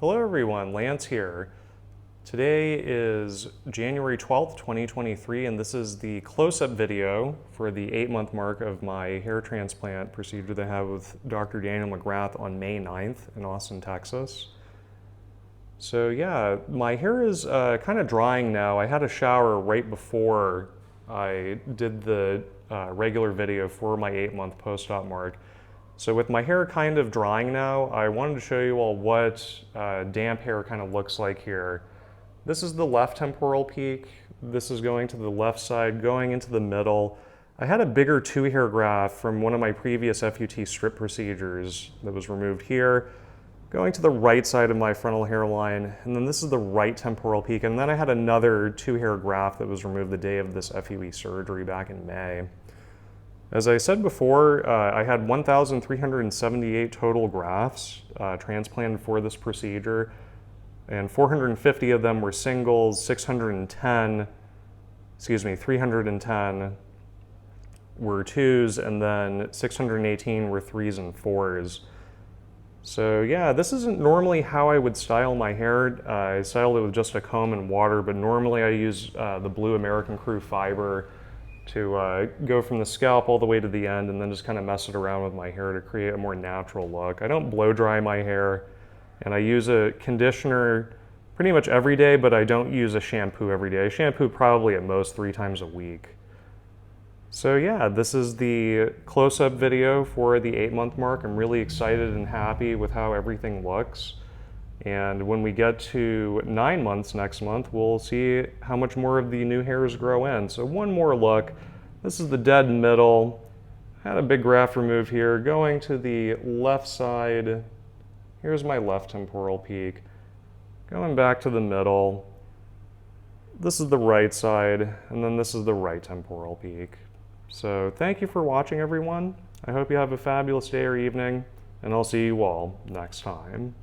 Hello everyone, Lance here. Today is January 12th, 2023, and this is the close-up video for the 8-month mark of my hair transplant procedure that I had with Dr. Daniel McGrath on May 9th in Austin, Texas. So yeah, my hair is kind of drying now. I had a shower right before I did the regular video for my 8-month post-op mark. So with my hair kind of drying now, I wanted to show you all what damp hair kind of looks like here. This is the left temporal peak. This is going to the left side, going into the middle. I had a bigger 2-hair graft from one of my previous FUT strip procedures that was removed here, going to the right side of my frontal hairline, and then this is the right temporal peak, and then I had another 2-hair graft that was removed the day of this FUE surgery back in May. As I said before, I had 1,378 total grafts transplanted for this procedure, and 450 of them were singles, 310 were twos, and then 618 were threes and fours. So yeah, this isn't normally how I would style my hair. I styled it with just a comb and water, but normally I use the blue American Crew fiber to go from the scalp all the way to the end and then just kind of mess it around with my hair to create a more natural look. I don't blow dry my hair, and I use a conditioner pretty much every day, but I don't use a shampoo every day. I shampoo probably at most 3 times a week. So yeah, this is the close-up video for the 8-month mark. I'm really excited and happy with how everything looks. And when we get to 9 months next month, we'll see how much more of the new hairs grow in. So one more look. This is the dead middle. I had a big graft removed here. Going to the left side, here's my left temporal peak. Going back to the middle. This is the right side, and then this is the right temporal peak. So thank you for watching, everyone. I hope you have a fabulous day or evening, and I'll see you all next time.